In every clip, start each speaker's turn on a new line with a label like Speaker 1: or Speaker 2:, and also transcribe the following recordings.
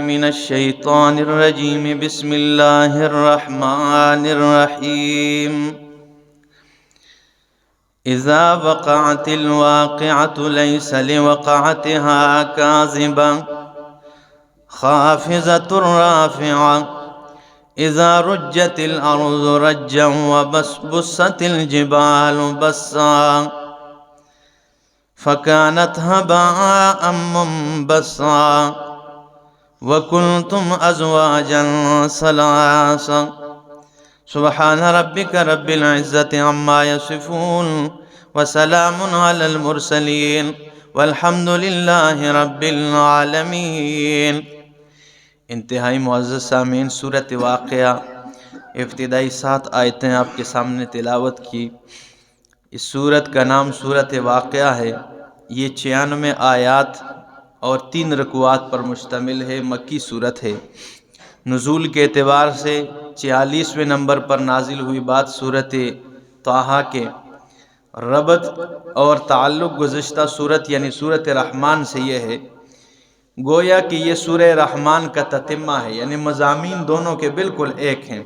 Speaker 1: من الشیطان الرجیم بسم اللہ الرحمن الرحیم اذا وقعت الواقعة ليس لوقعتها كاذبة خافضة رافعة اذا رجت الارض رجا وبست الجبال بسا فكانت هباء منبثا وكنتم ازواجا ثلاثا سبحان ربك رب العزة عما يصفون وسلام على المرسلين والحمد لله رب العالمین۔ انتہائی معزز سامعین، سورۃ واقعہ ابتدائی 7 آیتیں آپ کے سامنے تلاوت کی۔ اس سورت کا نام سورۃ واقعہ ہے۔ یہ 96 آیات اور 3 رکوعات پر مشتمل ہے، مکی سورت ہے۔ نزول کے اعتبار سے 46ویں نمبر پر نازل ہوئی بات سورۃ طٰہٰ کے ربط اور تعلق گزشتہ سورت یعنی سورۃ رحمان سے یہ ہے، گویا کہ یہ سورہ رحمان کا تتمہ ہے، یعنی مضامین دونوں کے بالکل ایک ہیں،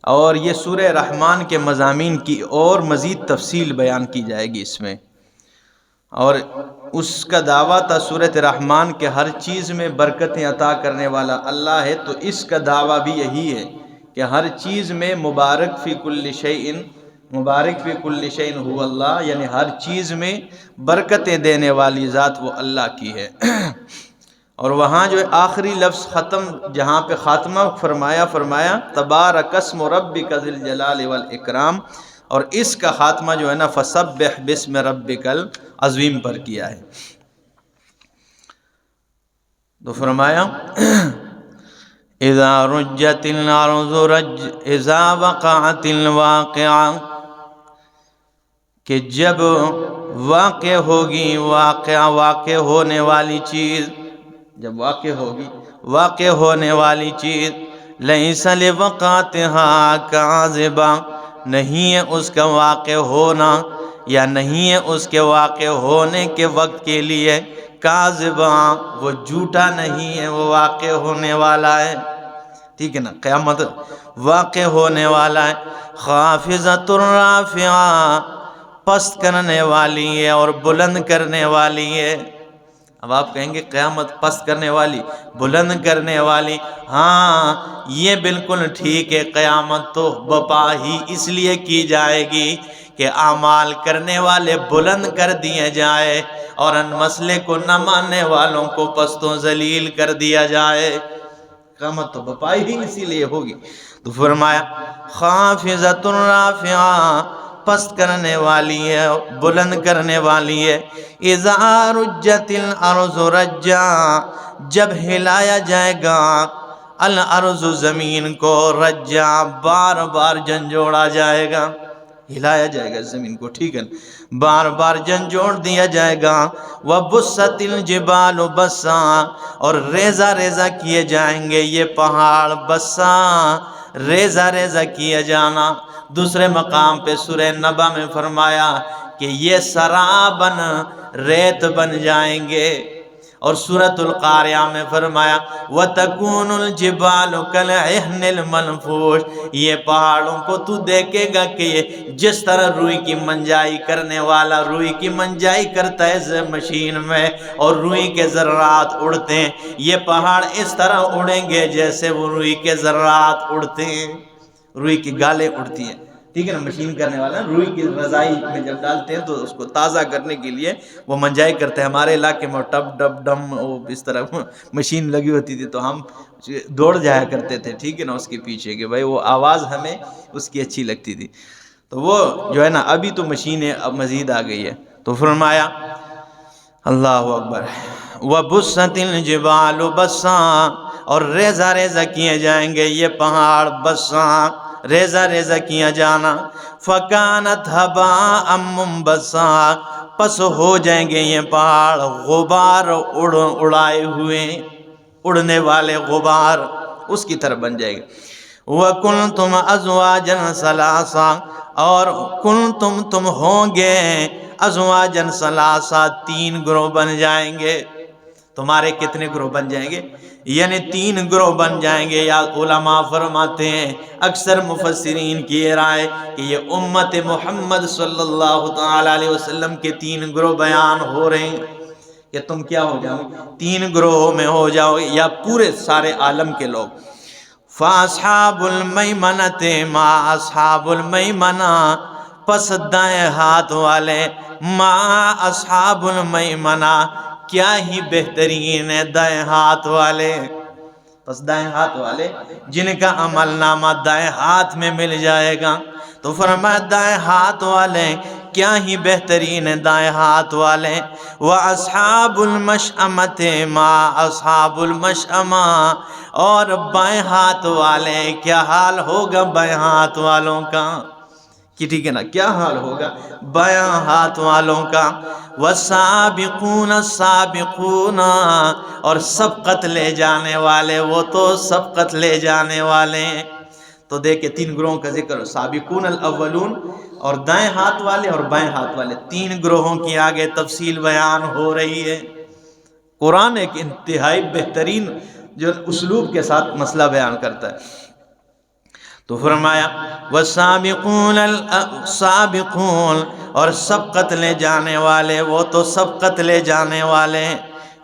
Speaker 1: اور یہ سورہ رحمان کے مضامین کی اور مزید تفصیل بیان کی جائے گی اس میں۔ اور اس کا دعویٰ تھا سورۃ رحمان کے ہر چیز میں برکتیں عطا کرنے والا اللہ ہے، تو اس کا دعویٰ بھی یہی ہے کہ ہر چیز میں مبارک فی کل شیء هو اللہ، یعنی ہر چیز میں برکتیں دینے والی ذات وہ اللہ کی ہے۔ اور وہاں جو آخری لفظ ختم جہاں پہ خاتمہ فرمایا تبارک اسم ربک ذی الجلال والاکرام، اور اس کا خاتمہ جو ہے نا فسبح باسم ربک العظیم پر کیا ہے۔ تو فرمایا اذا رجت الارض اذا وقعت الواقعہ، کہ جب واقع ہوگی واقع ہونے والی چیز، جب واقع ہونے والی چیز، لیس لوقعتها کاذبہ، نہیں ہے اس کا واقع ہونا یا نہیں ہے اس کے واقع ہونے کے وقت کے لیے کاذبہ، وہ جھوٹا نہیں ہے، وہ واقع ہونے والا ہے، ٹھیک ہے نا، قیامت واقع ہونے والا ہے۔ خافضۃ رافعہ، پست کرنے والی ہے اور بلند کرنے والی ہے۔ اب آپ کہیں گے قیامت پست کرنے والی، بلند کرنے والی، ہاں یہ بالکل ٹھیک ہے، قیامت تو بپا ہی اس لیے کی جائے گی کہ اعمال کرنے والے بلند کر دیے جائے اور ان مسئلے کو نہ ماننے والوں کو پست و ذلیل کر دیا جائے۔ قیامت تو بپا ہی اسی لیے ہوگی۔ تو فرمایا خافضۃ رافعہ، پست کرنے والی ہے، بلند کرنے والی ہے۔ اذا رجت الارض رجا، جب ہلایا جائے گا الارض زمین کو، رجا بار بار جھنجھوڑا جائے گا، ہلایا جائے گا زمین کو، ٹھیک ہے، بار بار جھنجھوڑ دیا جائے گا۔ وبست الجبال بسا، اور ریزہ ریزہ کیے جائیں گے یہ پہاڑ، بسا ریزہ ریزہ کیے جانا۔ دوسرے مقام پہ سورہ نبا میں فرمایا کہ یہ سرابن ریت بن جائیں گے، اور سورۃ القاریہ میں فرمایا وَتَكُونُ الْجِبَالُ كَالْعِهْنِ الْمَنْفُوشِ، یہ پہاڑوں کو تو دیکھے گا کہ یہ جس طرح روئی کی منجائی کرنے والا روئی کی منجائی کرتا ہے مشین میں، اور روئی کے ذرات اڑتے ہیں، یہ پہاڑ اس طرح اڑیں گے جیسے وہ روئی کے ذرات اڑتے ہیں، روئی کی گالیں اڑتی ہیں، ٹھیک ہے نا، مشین کرنے والا روئی کی رضائی میں جب ڈالتے ہیں تو اس کو تازہ کرنے کے لیے وہ منجائی کرتے ہیں۔ ہمارے علاقے میں ٹب ڈب ڈم اس طرح مشین لگی ہوتی تھی تو ہم دوڑ جایا کرتے تھے، ٹھیک ہے نا، اس کے پیچھے کہ بھائی وہ آواز ہمیں اس کی اچھی لگتی تھی۔ تو وہ جو ہے نا ابھی تو مشینیں اب مزید آ گئی ہے۔ تو فرمایا اللہ اکبر وَبُسَّتِ الْجِبَالُ بَسًّا، اور ریزہ ریزہ کیے جائیں گے یہ پہاڑ، بساں ریزہ ریزہ کیا جانا۔ فَكَانَتْ هَبَاءً مُنبَثًّا، پس ہو جائیں گے یہ پہاڑ غبار اڑائے ہوئے، اڑنے والے غبار اس کی طرح بن جائے گے۔ وَكُنْتُمْ أَزْوَاجًا ثَلَاثًا، اور کنتم تم ہوں گے ازواجن ثلاثہ، 3 گروہ بن جائیں گے۔ تمہارے کتنے گروہ بن جائیں گے؟ یعنی 3 گروہ بن جائیں گے. یا علماء فرماتے ہیں، اکثر مفسرین کی یہ رائے کہ یہ امت محمد صلی اللہ تعالی علیہ وسلم کے 3 گروہ بیان ہو رہے ہیں کہ تم کیا ہو جاؤ، 3 گروہوں میں ہو جاؤ، یا پورے سارے عالم کے لوگ. فاصحاب المیمنہ ما اصحاب المیمنہ، پس دائیں ہاتھ والے، ما اصحاب المیمنہ، کیا ہی بہترین ہے دائیں ہاتھ والے. پس دائیں ہاتھ والے جن کا عمل نامہ دائیں ہاتھ میں مل جائے گا. تو فرمایا دائیں ہاتھ والے کیا ہی بہترین ہے دائیں ہاتھ والے. وَأَصْحَابُ الْمَشْأَمَةِ مَا أَصْحَابُ الْمَشْأَمَةِ، اور بائیں ہاتھ والے کیا حال ہوگا بائیں ہاتھ والوں کا، کہ ٹھیک ہے نا، کیا حال ہوگا بائیں ہاتھ والوں کا. وَالسَّابِقُونَ السَّابِقُونَ، اور سبقت لے جانے والے، وہ تو سبقت لے جانے والے. تو دیکھیں 3 گروہوں کا ذکر، سابقون الاولون اور دائیں ہاتھ والے اور بائیں ہاتھ والے، 3 گروہوں کی آگے تفصیل بیان ہو رہی ہے. قرآن ایک انتہائی بہترین جو اسلوب کے ساتھ مسئلہ بیان کرتا ہے. تو فرمایا والسابقون السابقون، اور سبقت لے جانے والے، وہ تو سبقت لے جانے والے.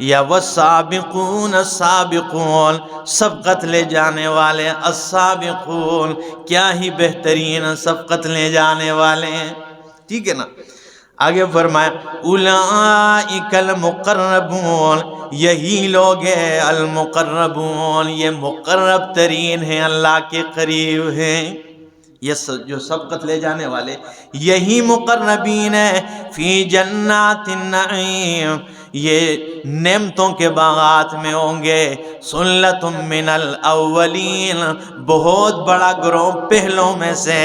Speaker 1: یا والسابقون السابقون، سبقت لے جانے والے، السابقون کیا ہی بہترین سبقت لے جانے والے ہیں. ٹھیک ہے نا. آگے فرمایا اولئک المقربون، یہی لوگ ہیں المقربون، یہ مقرب ترین ہیں، اللہ کے قریب ہیں. یہ جو سبقت لے جانے والے یہی مقربین ہیں. فی جنات النعیم، یہ نعمتوں کے باغات میں ہوں گے. سلۃ من الاولین، بہت بڑا گروہ پہلوں میں سے.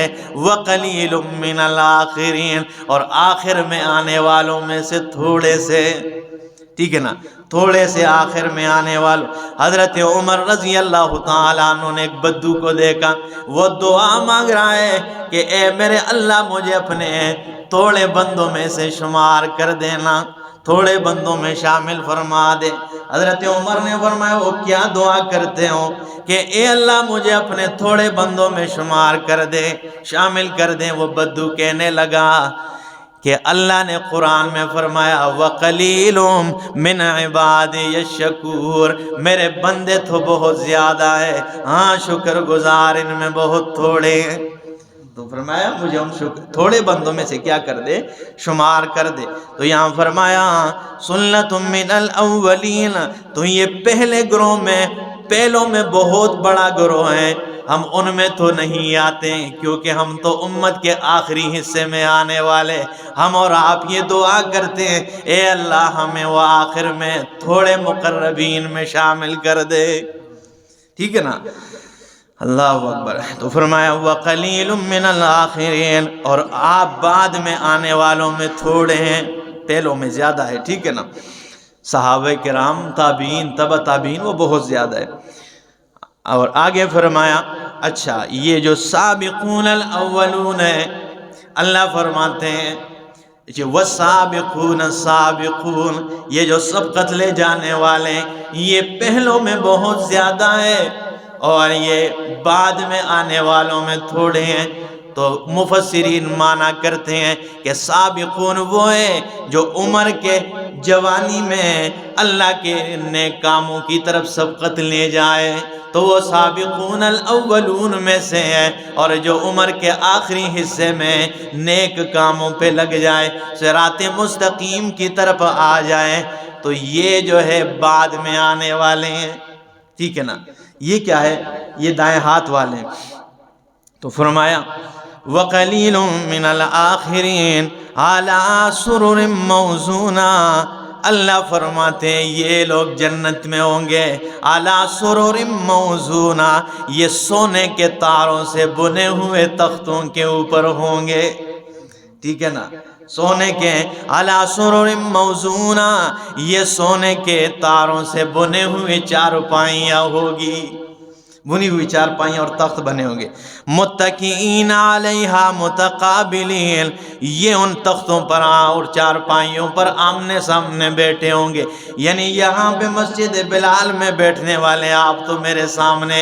Speaker 1: وقلیل من الاخرین، اور آخر میں آنے والوں میں سے تھوڑے سے. ٹھیک ہے نا، تھوڑے سے آخر میں آنے والوں. حضرت عمر رضی اللہ تعالیٰ عنہ نے ایک بدو کو دیکھا، وہ دعا مانگ رہا ہے کہ اے میرے اللہ مجھے اپنے تھوڑے بندوں میں سے شمار کر دینا، تھوڑے بندوں میں شامل فرما دے. حضرت عمر نے فرمایا وہ کیا دعا کرتے ہو کہ اے اللہ مجھے اپنے تھوڑے بندوں میں شمار کر دے، شامل کر دے. وہ بدو کہنے لگا کہ اللہ نے قرآن میں فرمایا وَقَلِيلٌ مِّنْ عِبَادِيَ الشَّكُورِ، میرے بندے تو بہت زیادہ ہے، ہاں شکر گزار ان میں بہت تھوڑے ہیں. تو فرمایا مجھے ان تھوڑے بندوں میں سے کیا کر دے، شمار کر دے. تو یہاں فرمایا سُلَّةٌ مِّنَ الْأَوَّلِينَ، تو یہ پہلے گروہ میں، پہلوں میں بہت بڑا گروہ ہے. ہم ان میں تو نہیں آتے کیونکہ ہم تو امت کے آخری حصے میں آنے والے. ہم اور آپ یہ دعا کرتے ہیں اے اللہ ہمیں وہ آخر میں تھوڑے مقربین میں شامل کر دے. ٹھیک ہے نا، اللہ اکبر. تو فرمایا وَقَلِيلٌ مِّنَ الْآخِرِينَ، اور آپ بعد میں آنے والوں میں تھوڑے ہیں، پہلوں میں زیادہ ہے. ٹھیک ہے نا. صحابہ کرام، تابعین، تبع تابعین، وہ بہت زیادہ ہے. اور آگے فرمایا اچھا یہ جو سابقون الاولون ہے، اللہ فرماتے ہیں وَالسَّابِقُونَ السَّابِقُونَ، یہ جو سبقت لے جانے والے یہ پہلوں میں بہت زیادہ ہے اور یہ بعد میں آنے والوں میں تھوڑے ہیں. تو مفسرین مانا کرتے ہیں کہ سابقون وہ ہے جو عمر کے جوانی میں اللہ کے نیک کاموں کی طرف سبقت لے جائے تو وہ سابقون الاولون میں سے ہے، اور جو عمر کے آخری حصے میں نیک کاموں پہ لگ جائے، صراط مستقیم کی طرف آ جائے، تو یہ جو ہے بعد میں آنے والے ہیں. ٹھیک ہے نا. یہ کیا ہے؟ یہ دائیں ہاتھ والے ہیں. تو فرمایا وَقَلِيلٌ مِّنَ الْآخِرِينَ عَلَىٰ سُرُرٍ مَّوْضُونَةٍ، اللہ فرماتے ہیں یہ لوگ جنت میں ہوں گے عَلَىٰ سُرُرٍ مَّوْضُونَةٍ، یہ سونے کے تاروں سے بنے ہوئے تختوں کے اوپر ہوں گے. ٹھیک ہے نا. سونے کے عَلَىٰ سُرُرٍ مَّوْضُونَةٍ، یہ سونے کے تاروں سے بنے ہوئے چارپائیاں ہوگی. بنی ہوئی چارپائیاں اور تخت بنے ہوں گے۔ متکئین علیہا متقابلین، یہ ان تختوں پر اور چارپائیوں پر آمنے سامنے بیٹھے ہوں گے۔ یعنی یہاں پہ مسجد بلال میں بیٹھنے والے آپ تو میرے سامنے،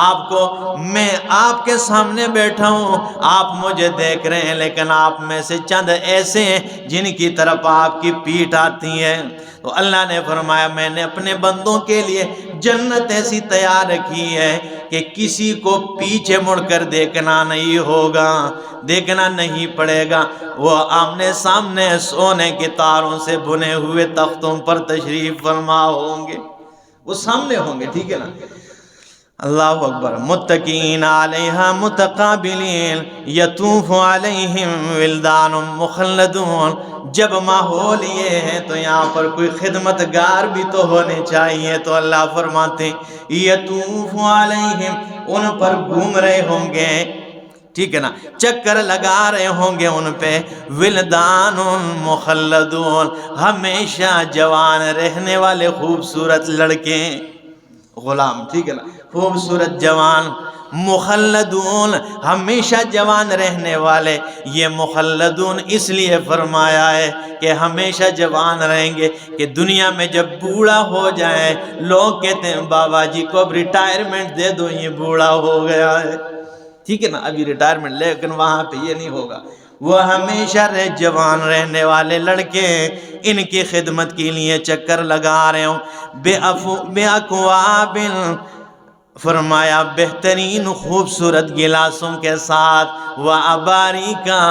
Speaker 1: آپ کو میں آپ کے سامنے بیٹھا ہوں، آپ مجھے دیکھ رہے ہیں، لیکن آپ میں سے چند ایسے ہیں جن کی طرف آپ کی پیٹھ آتی ہے۔ تو اللہ نے فرمایا میں نے اپنے بندوں کے لیے جنت ایسی تیار رکھی ہے کہ کسی کو پیچھے مڑ کر دیکھنا نہیں ہوگا، دیکھنا نہیں پڑے گا۔ وہ آمنے سامنے سونے کے تاروں سے بنے ہوئے تختوں پر تشریف فرما ہوں گے، وہ سامنے ہوں گے، ٹھیک ہے نا۔ اللہ اکبر۔ متکئین علیہا متقابلین یطوف علیہم ولدان مخلدون۔ جب ماحول یہ ہے تو یہاں پر کوئی خدمتگار بھی تو ہونے چاہیے، تو اللہ فرماتے ہیں یطوف علیہم، ان پر گھوم رہے ہوں گے، ٹھیک ہے نا، چکر لگا رہے ہوں گے ان پہ، ولدان مخلدون، ہمیشہ جوان رہنے والے خوبصورت لڑکے، غلام، ٹھیک ہے نا، خوبصورت جوان، مخلدون، ہمیشہ جوان رہنے والے۔ یہ مخلدون اس لیے فرمایا ہے کہ ہمیشہ جوان رہیں گے کہ دنیا میں جب بوڑھا ہو جائے لوگ کہتے ہیں بابا جی کو اب ریٹائرمنٹ دے دو، یہ بوڑھا ہو گیا ہے، ٹھیک ہے نا، ابھی ریٹائرمنٹ، لیکن وہاں پہ یہ نہیں ہوگا، وہ ہمیشہ جوان رہنے والے لڑکے ان کی خدمت کے لیے چکر لگا رہے ہوں۔ بے اکواب، فرمایا بہترین خوبصورت گلاسوں کے ساتھ، واباریکا،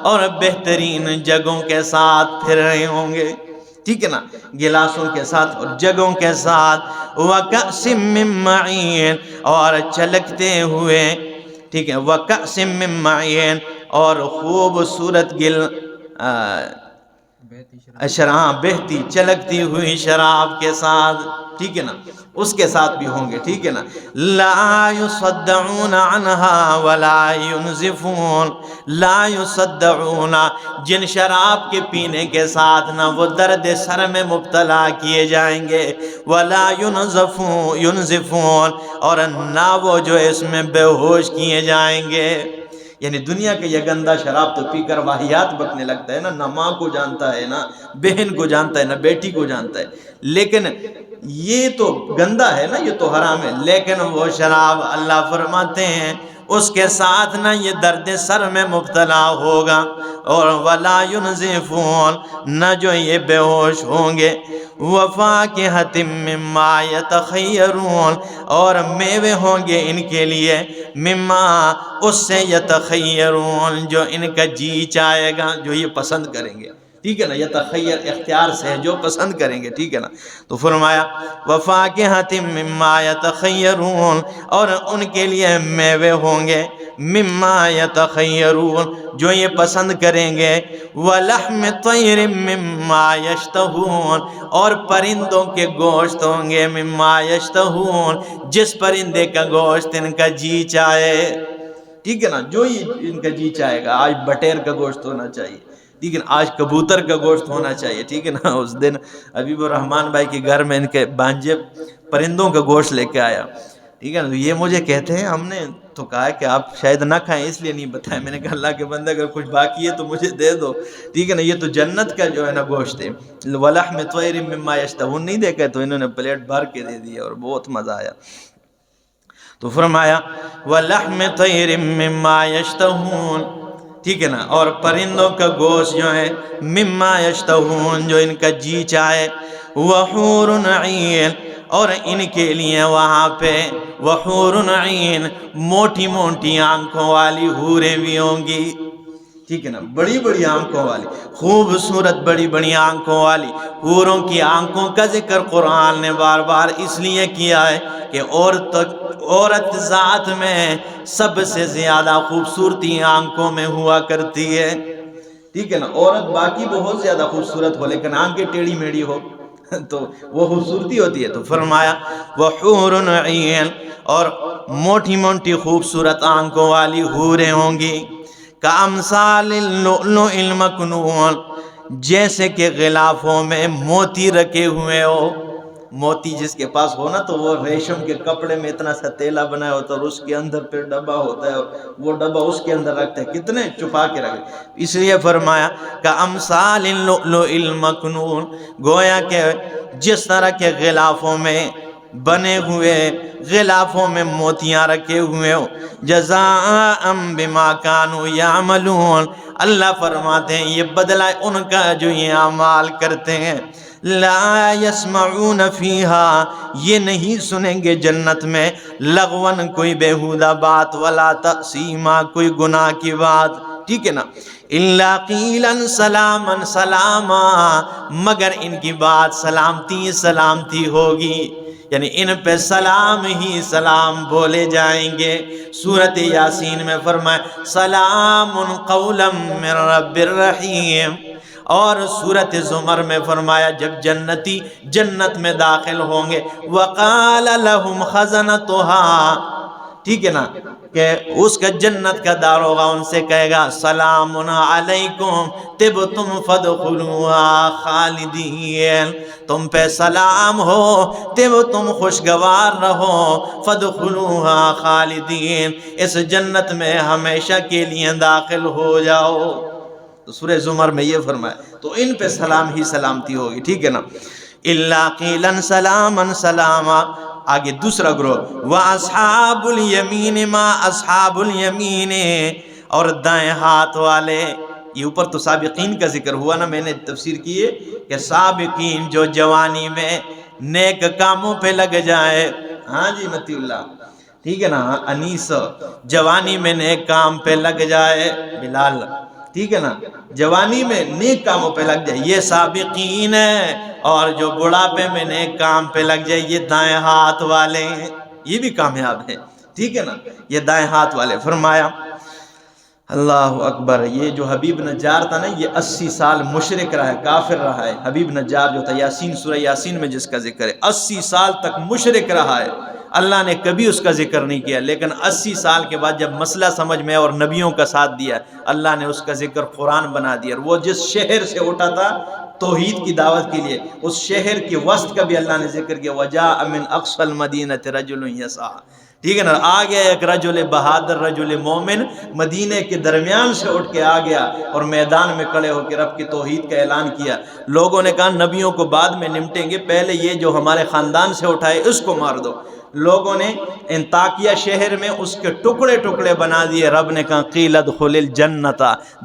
Speaker 1: اور بہترین جگوں کے ساتھ پھر رہے ہوں گے، ٹھیک ہے نا، گلاسوں کے ساتھ اور جگوں کے ساتھ، وکأس من معین، اور چلکتے ہوئے، ٹھیک ہے، وکأس من معین، اور خوبصورت شراب، بہتی چلکتی ہوئی شراب کے ساتھ، ٹھیک ہے نا، اس کے ساتھ بھی ہوں گے، ٹھیک ہے نا۔ لا يصدعون عنها ولا ينزفون، لا يصدعون، جن شراب کے پینے کے ساتھ نہ وہ درد سر میں مبتلا کیے جائیں گے، ولا ينزفون، اور نہ وہ جو اس میں بے ہوش کیے جائیں گے۔ یعنی دنیا کے یہ گندہ شراب تو پی کر واہیات بکنے لگتا ہے نا، نہ ماں کو جانتا ہے، نہ بہن کو جانتا ہے، نہ بیٹی کو جانتا ہے، لیکن یہ تو گندہ ہے نا، یہ تو حرام ہے، لیکن وہ شراب اللہ فرماتے ہیں اس کے ساتھ نہ یہ درد سر میں مبتلا ہوگا، اور ولا ينزفون، نہ جو یہ بے ہوش ہوں گے، وفاکہۃ مما یتخیرون، اور میوے ہوں گے ان کے لیے، مما، اس سے، یتخیرون، جو ان کا جی چاہے گا، جو یہ پسند کریں گے، ٹھیک ہے نا، یتخیر اختیار سے ہے، جو پسند کریں گے، ٹھیک ہے نا۔ تو فرمایا وفاکہۃ مما یتخیرون، اور ان کے لیے میوے ہوں گے، مما یتخیرون، جو یہ پسند کریں گے، ولحم طیر مما یشتہون، اور پرندوں کے گوشت ہوں گے، مما یشتہون، جس پرندے کا گوشت ان کا جی چاہے، ٹھیک ہے نا، جو ان کا جی چاہے گا۔ آج بٹیر کا گوشت ہونا چاہیے، ٹھیک ہے نا، آج کبوتر کا گوشت ہونا چاہیے، ٹھیک ہے نا۔ اس دن حبیب الرحمن بھائی کے گھر میں ان کے بانجے پرندوں کا گوشت لے کے آیا، ٹھیک ہے نا، یہ مجھے کہتے ہیں ہم نے تو کہا کہ آپ شاید نہ کھائیں اس لیے نہیں بتائیں، میں نے کہا اللہ کے بندے اگر کچھ باقی ہے تو مجھے دے دو، ٹھیک ہے نا، یہ تو جنت کا جو ہے نا گوشت ہے، وَلَحْمِ طَيْرٍ مِّمَّا يَشْتَهُونَ نہیں دیکھا تو انہوں نے پلیٹ بھر کے دے دیا اور بہت مزہ آیا۔ تو فرمایا وَلَحْمِ طَيْرٍ مِّمَّا يَشْتَهُونَ، ٹھیک ہے نا، اور پرندوں کا گوشت جو ہے، مما یشتہون، جو ان کا جی چاہے، وحور عین، اور ان کے لیے وہاں پہ وحور عین، موٹی موٹی آنکھوں والی حوریں بھی ہوں گی، ٹھیک ہے نا، بڑی بڑی آنکھوں والی، خوبصورت بڑی بڑی آنکھوں والی حوروں کی آنکھوں کا ذکر قرآن نے بار بار اس لیے کیا ہے کہ عورت ذات میں سب سے زیادہ خوبصورتی آنکھوں میں ہوا کرتی ہے، ٹھیک ہے نا، عورت باقی بہت زیادہ خوبصورت ہو لیکن آنکھیں ٹیڑھی میڑھی ہو تو وہ خوبصورتی ہوتی ہے۔ تو فرمایا وحور عین، اور موٹی موٹی خوبصورت آنکھوں والی حوریں ہوں گی، کامثال اللؤلؤ المکنون، جیسے کہ غلافوں میں موتی رکھے ہوئے ہو، موتی جس کے پاس ہو نا تو وہ ریشم کے کپڑے میں اتنا سا تیلا بنایا ہوتا ہے اور اس کے اندر پھر ڈبہ ہوتا ہے اور وہ ڈبہ اس کے اندر رکھتے ہیں، کتنے چھپا کے رکھتے، اس لیے فرمایا کہ امثال اللؤلؤ المکنون، گویا کہ جس طرح کے غلافوں میں بنے ہوئے، غلافوں میں موتیاں رکھے ہوئے ہو، جزاء بما کانوا یعملون، اللہ فرماتے ہیں یہ بدلہ ان کا جو یہ اعمال کرتے ہیں۔ لا یسمعون فیہا، یہ نہیں سنیں گے جنت میں لغون کوئی بیہودہ بات، ولا تأثیما کوئی گناہ کی بات، ٹھیک ہے نا، الا قیلا سلاما سلاما، مگر ان کی بات سلامتی سلامتی ہوگی، یعنی ان پہ سلام ہی سلام بولے جائیں گے۔ سورۃ یاسین میں فرمایا سلام قولا من رب الرحیم، اور سورۃ زمر میں فرمایا جب جنتی جنت میں داخل ہوں گے وقال لهم خزنتها، ٹھیک ہے نا، کہ اس کا جنت کا داروغہ ان سے کہے گا سلام علیکم طبتم فادخلوها خالدین، تم پہ سلام ہو، تم خوشگوار رہو، فادخلوها خالدین، اس جنت میں ہمیشہ کے لیے داخل ہو جاؤ۔ تو سورہ زمر میں یہ فرمایا، تو ان پہ سلام ہی سلامتی ہوگی، ٹھیک ہے نا، الا قیلا سلاما سلاما۔ آگے دوسرا گروہ واصحاب الیمین ما اصحاب الیمین، اور دائیں ہاتھ والے، یہ اوپر تو سابقین کا ذکر ہوا نا، میں نے تفسیر کی ہے کہ سابقین جو جوانی میں نیک کاموں پہ لگ جائے، ہاں جی متی اللہ، ٹھیک ہے نا، انیس جوانی میں نیک کام پہ لگ جائے، بلال، ٹھیک ہے نا، جوانی میں نیک کاموں پہ لگ جائے یہ سابقین ہیں، اور جو بڑھاپے میں نیک کام پہ لگ جائے یہ دائیں ہاتھ والے ہیں، یہ بھی کامیاب ہیں، ٹھیک ہے نا، یہ دائیں ہاتھ والے۔ فرمایا اللہ اکبر، یہ جو حبیب نجار تھا نا یہ 80 سال مشرک رہا ہے، کافر رہا ہے، حبیب نجار جو تھا، یاسین سورہ یاسین میں جس کا ذکر ہے، 80 سال تک مشرک رہا ہے، اللہ نے کبھی اس کا ذکر نہیں کیا، لیکن 80 سال کے بعد جب مسئلہ سمجھ میں اور نبیوں کا ساتھ دیا، اللہ نے اس کا ذکر قرآن بنا دیا، اور وہ جس شہر سے اٹھا تھا توحید کی دعوت کے لیے، اس شہر کی وسط کا بھی اللہ نے ذکر کیا، وَجَاءَ مِنْ أَقْصَى الْمَدِينَةِ رَجُلٌ يَسْعَىٰ، ٹھیک ہے نا، آ گیا ایک رجل بہادر، رجل مومن، مدینے کے درمیان سے اٹھ کے آ گیا اور میدان میں کھڑے ہو کے رب کی توحید کا اعلان کیا۔ لوگوں نے کہا نبیوں کو بعد میں نمٹیں گے، پہلے یہ جو ہمارے خاندان سے اٹھائے اس کو مار دو۔ لوگوں نے انطاکیہ شہر میں اس کے ٹکڑے ٹکڑے بنا دیے، رب نے کہا قیل ادخل الجنت،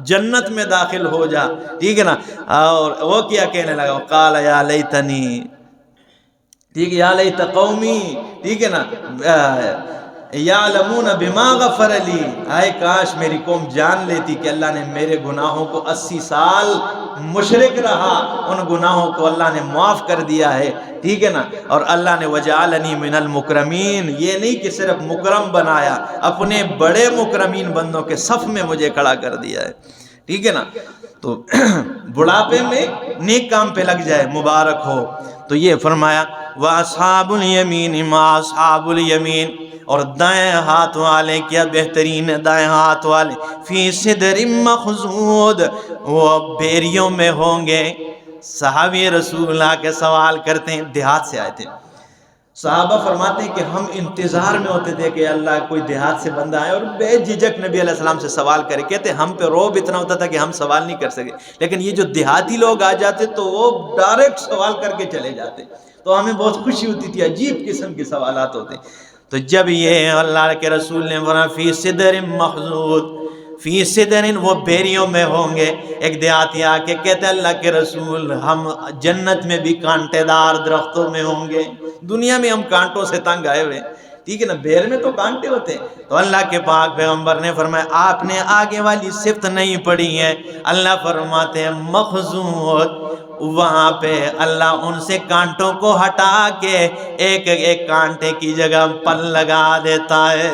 Speaker 1: جنت میں داخل ہو جا، ٹھیک ہے نا، اور وہ کیا کہنے لگا، قال یا لیتنی، ٹھیک ہے، یا لیت قومی، ٹھیک ہے نا، یعلمون بما غفر لی، آئے کاش میری قوم جان لیتی کہ اللہ نے میرے گناہوں کو 80 سال مشرک رہا، ان گناہوں کو اللہ نے معاف کر دیا ہے، ٹھیک ہے نا، اور اللہ نے وجعلنی من المکرمین، یہ نہیں کہ صرف مکرم بنایا، اپنے بڑے مکرمین بندوں کے صف میں مجھے کھڑا کر دیا ہے، ٹھیک ہے نا، تو بڑھاپے میں نیک کام پہ لگ جائے مبارک ہو۔ تو یہ فرمایا وَأَصْحَابُ الْيَمِينِ مَا أَصْحَابُ الْيَمِينِ، اور دائیں ہاتھ والے کیا بہترین دائیں ہاتھ والے، فی صدر مخضود، وہ بیریوں میں ہوں گے۔ صحابی رسول اللہ کے سوال کرتے ہیں، دیہات سے آئے تھے، صحابہ فرماتے ہیں کہ ہم انتظار میں ہوتے تھے کہ اللہ کوئی دیہات سے بندہ آئے اور بے جھجک نبی علیہ السلام سے سوال کرے، کہتے ہم پہ روب اتنا ہوتا تھا کہ ہم سوال نہیں کر سکے، لیکن یہ جو دیہاتی لوگ آ جاتے تو وہ ڈائریکٹ سوال کر کے چلے جاتے، تو ہمیں بہت خوشی ہوتی تھی، عجیب قسم کے سوالات ہوتے۔ تو جب یہ اللہ کے رسول نے فرمایا فی صدر مخضود، فی صدر، وہ بیریوں میں ہوں گے۔ ایک دیہاتی آ کے کہتے اللہ کے رسول ہم جنت میں بھی کانٹے دار درختوں میں ہوں گے، دنیا میں ہم کانٹوں سے تنگ آئے ہوئے، ٹھیک ہے نا، بیر میں تو کانٹے ہوتے ہیں۔ تو اللہ کے پاک پیغمبر نے فرمایا آپ نے آگے والی صفت نہیں پڑھی ہے، اللہ فرماتے ہیں مخضود، وہاں پہ اللہ ان سے کانٹوں کو ہٹا کے ایک ایک کانٹے کی جگہ پل لگا دیتا ہے،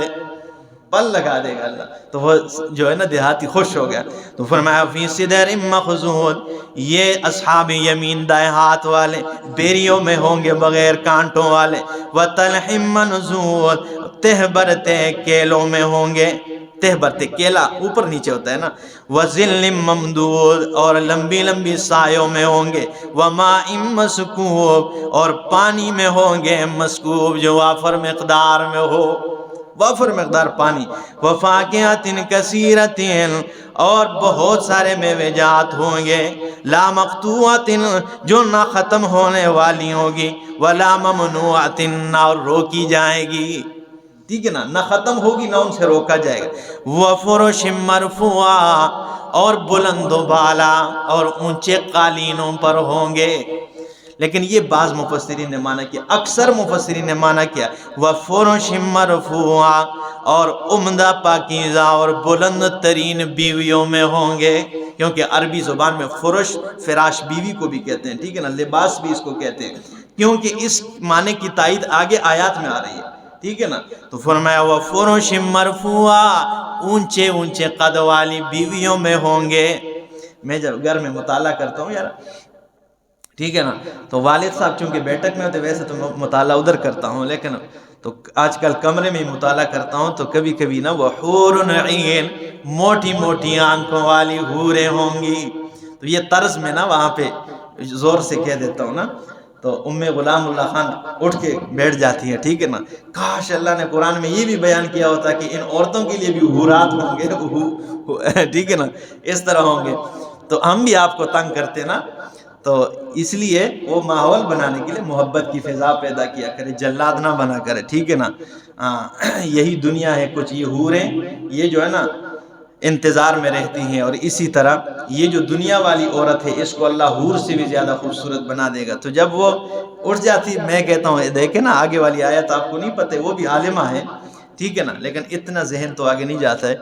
Speaker 1: پل لگا دے گا اللہ، تو وہ جو ہے نا دیہاتی خوش ہو گیا۔ تو فرمایا فی صدر مخضود، یہ اصحاب یمین دائیں ہاتھ والے بیریوں میں ہوں گے بغیر کانٹوں والے، وطلح منضود، تہ برتے کیلوں میں ہوں گے، تہ برتے کیلا اوپر نیچے ہوتا ہے نا، وَظِلٍّ مَّمْدُودٍ اور لمبی لمبی سایوں میں ہوں گے، وَمَاءٍ مَّسْكُوبٍ اور پانی میں ہوں گے مسکوب جو وافر مقدار میں ہو، وافر مقدار پانی، وَفَاكِهَةٍ كَثِيرَةٍ اور بہت سارے میوے جات ہوں گے، لا مقطوعۃ جو نہ ختم ہونے والی ہوگی، ولا ممنوعۃ نہ روکی جائے گی، ٹھیک ہے نا، نہ ختم ہوگی نہ ان سے روکا جائے گا، وفرش مرفوعہ اور بلند و بالا اور اونچے قالینوں پر ہوں گے۔ لیکن یہ بعض مفسرین نے مانا کیا، اکثر مفسرین نے مانا کیا وَفُرُشٍ مَّرْفُوعَةٍ اور عمدہ پاکیزہ اور بلند ترین بیویوں میں ہوں گے، کیونکہ عربی زبان میں فرش فراش بیوی کو بھی کہتے ہیں، ٹھیک ہے نا، لباس بھی اس کو کہتے ہیں، کیونکہ اس معنی کی تائید آگے آیات میں آ رہی ہے، ٹھیک ہے نا۔ تو فرمایا وَفُرُشٍ مَّرْفُوعَةٍ اونچے اونچے قد والی بیویوں میں ہوں گے۔ میں جب گھر میں مطالعہ کرتا ہوں یار، ٹھیک ہے نا، تو والد صاحب چونکہ بیٹھک میں ہوتے، ویسے تو مطالعہ ادھر کرتا ہوں، لیکن تو آج کل کمرے میں مطالعہ کرتا ہوں تو کبھی کبھی نا وہ حور عین موٹی موٹی آنکھوں والی حوریں ہوں گی، تو یہ طرز میں نا وہاں پہ زور سے کہہ دیتا ہوں نا، تو ام غلام اللہ خان اٹھ کے بیٹھ جاتی ہیں، ٹھیک ہے نا، کاش اللہ نے قرآن میں یہ بھی بیان کیا ہوتا کہ ان عورتوں کے لیے بھی حورات ہوں گے، ٹھیک ہے نا، اس طرح ہوں گے، تو ہم بھی آپ کو تنگ کرتے نا، تو اس لیے وہ ماحول بنانے کے لیے محبت کی فضا پیدا کیا کرے، جلاد نہ بنا کرے، ٹھیک ہے نا۔ یہی دنیا ہے، کچھ یہ حوریں یہ جو ہے نا انتظار میں رہتی ہیں، اور اسی طرح یہ جو دنیا والی عورت ہے اس کو اللہ حور سے بھی زیادہ خوبصورت بنا دے گا، تو جب وہ اٹھ جاتی، میں کہتا ہوں دیکھیں نا آگے والی آیت آپ کو نہیں پتہ، وہ بھی عالمہ ہے، ٹھیک ہے نا، لیکن اتنا ذہن تو آگے نہیں جاتا ہے،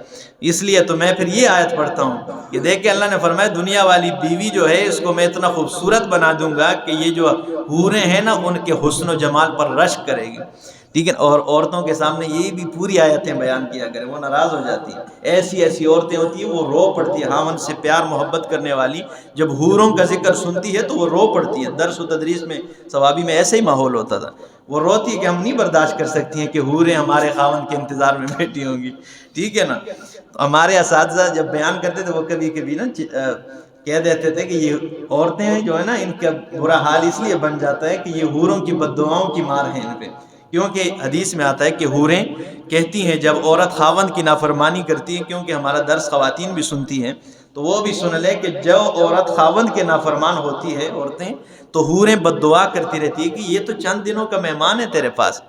Speaker 1: اس لیے تو میں پھر یہ آیت پڑھتا ہوں کہ دیکھیں اللہ نے فرمایا دنیا والی بیوی جو ہے اس کو میں اتنا خوبصورت بنا دوں گا کہ یہ جو حوریں ہیں نا ان کے حسن و جمال پر رشک کرے گی، ٹھیک ہے، اور عورتوں کے سامنے یہ بھی پوری آیتیں بیان کیا کریں، وہ ناراض ہو جاتی ہیں، ایسی ایسی عورتیں ہوتی ہیں وہ رو پڑتی ہیں، خاوند سے پیار محبت کرنے والی جب حوروں کا ذکر سنتی ہے تو وہ رو پڑتی ہیں، درس و تدریس میں ثوابی میں ایسے ہی ماحول ہوتا تھا، وہ روتی ہے کہ ہم نہیں برداشت کر سکتی ہیں کہ حوریں ہمارے خاوند کے انتظار میں بیٹھی ہوں گی، ٹھیک ہے نا۔ تو ہمارے اساتذہ جب بیان کرتے تھے وہ کبھی کبھی نا کہہ دیتے تھے کہ یہ عورتیں جو ہے نا ان کا برا حال اس لیے بن جاتا ہے کہ یہ حوروں کی بد دعاؤں کی مار ہے ان پہ، کیونکہ حدیث میں آتا ہے کہ حوریں کہتی ہیں جب عورت خاوند کی نافرمانی کرتی ہے، کیونکہ ہمارا درس خواتین بھی سنتی ہیں تو وہ بھی سن لے کہ جو عورت خاوند کے نافرمان ہوتی ہے عورتیں تو حوریں بد دعا کرتی رہتی ہے کہ یہ تو چند دنوں کا مہمان ہے تیرے پاس،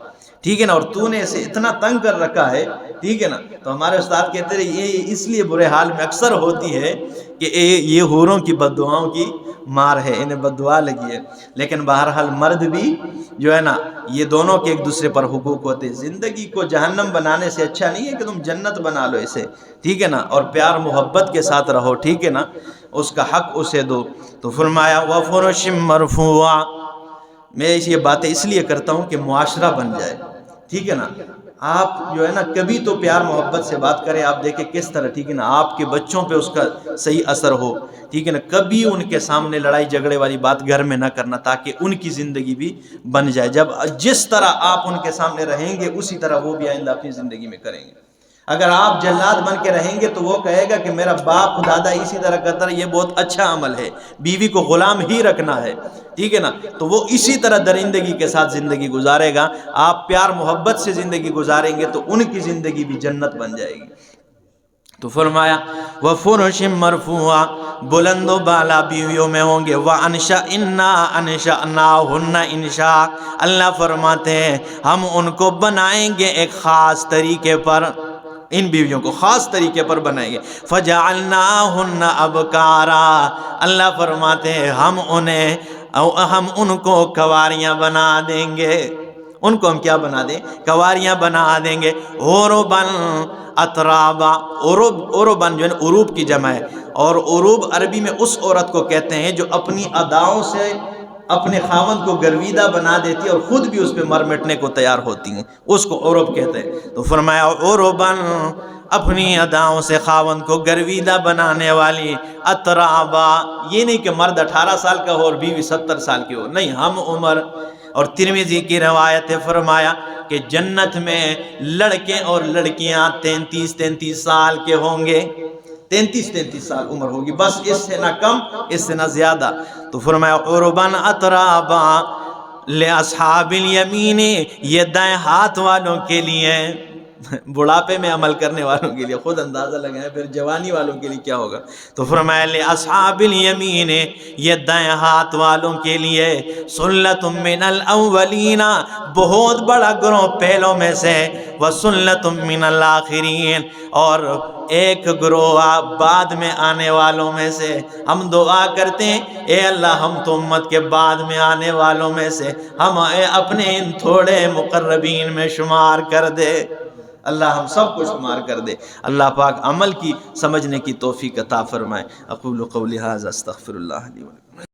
Speaker 1: ٹھیک ہے نا، اور تو نے اسے اتنا تنگ کر رکھا ہے، ٹھیک ہے نا۔ تو ہمارے استاد کہتے رہے یہ اس لیے برے حال میں اکثر ہوتی ہے کہ یہ حوروں کی بد دعاؤں کی مار ہے، انہیں بد دعا لگی ہے، لیکن بہرحال مرد بھی جو ہے نا یہ دونوں کے ایک دوسرے پر حقوق ہوتے ہیں، زندگی کو جہنم بنانے سے اچھا نہیں ہے کہ تم جنت بنا لو اسے، ٹھیک ہے نا، اور پیار محبت کے ساتھ رہو، ٹھیک ہے نا، اس کا حق اسے دو۔ تو فرمایا وَفُرُشٍ مَّرْفُوعَةٍ، میں یہ باتیں اس لیے کرتا ہوں کہ معاشرہ بن جائے، ٹھیک ہے نا، آپ جو ہے نا کبھی تو پیار محبت سے بات کریں، آپ دیکھیں کس طرح، ٹھیک ہے نا، آپ کے بچوں پہ اس کا صحیح اثر ہو، ٹھیک ہے نا، کبھی ان کے سامنے لڑائی جھگڑے والی بات گھر میں نہ کرنا تاکہ ان کی زندگی بھی بن جائے، جب جس طرح آپ ان کے سامنے رہیں گے اسی طرح وہ بھی آئندہ اپنی زندگی میں کریں گے۔ اگر آپ جلاد بن کے رہیں گے تو وہ کہے گا کہ میرا باپ دادا اسی طرح کرتا ہے، یہ بہت اچھا عمل ہے، بیوی کو غلام ہی رکھنا ہے، ٹھیک ہے نا، تو وہ اسی طرح درندگی کے ساتھ زندگی گزارے گا۔ آپ پیار محبت سے زندگی گزاریں گے تو ان کی زندگی بھی جنت بن جائے گی۔ تو فرمایا وَفُرُشٍ مَّرْفُوعَةٍ بلند و بالا بیویوں میں ہوں گے، وَأَنشَأْنَا أَنشَأْنَاهُنَّ إِنشَاءً، اللہ فرماتے ہیں ہم ان کو بنائیں گے ایک خاص طریقے پر، ان بیویوں کو خاص طریقے پر بنائیں گے، فَجَعَلْنَاهُنَّ أَبْكَارًا، اللہ فرماتے ہیں ہم ان کو کنواریاں بنا دیں گے، ان کو ہم کیا بنا دیں؟ کنواریاں بنا دیں گے، عُرُبًا اترابا، عرباً جو ہے عروب کی جمع ہے، اور عروب عربی میں اس عورت کو کہتے ہیں جو اپنی اداؤں سے اپنے خاوند کو گرویدہ بنا دیتی ہے اور خود بھی اس پہ مر مٹنے کو تیار ہوتی ہیں، اس کو عرب کہتے ہیں۔ تو فرمایا عرباً، اپنی اداؤں سے خاوند کو گرویدہ بنانے والی، اترابا، یہ نہیں کہ مرد 18 سال کا ہو اور بیوی 70 سال کی ہو، نہیں، ہم عمر اور ترمذی کی روایت ہے، فرمایا کہ جنت میں لڑکے اور لڑکیاں 33 سال کے ہوں گے، 33 سال عمر ہوگی، بس اس سے نہ کم اس سے نہ زیادہ۔ تو فرمایا عربن اترابا لاصحاب الیمین، یہ دائیں ہاتھ والوں کے لیے، بڑھاپے میں عمل کرنے والوں کے لیے، خود اندازہ لگائیں پھر جوانی والوں کے لیے کیا ہوگا۔ تو فرمایا لاصحاب الیمین، یہ دائیں ہاتھ والوں کے لیے سلۃ من الاولین، بہت بڑا گروہ پہلوں میں سے، وسلۃ من الاخرین، اور ایک گروہ بعد میں آنے والوں میں سے۔ ہم دعا کرتے ہیں اے اللہ ہم تو امت کے بعد میں آنے والوں میں سے ہم اپنے ان تھوڑے مقربین میں شمار کر دے، اللہ ہم سب کو شمار کر دے۔ اللہ پاک عمل کی سمجھنے کی توفیق عطا فرمائے۔ اقول قولی ھذا استغفر اللہ لی ولکم۔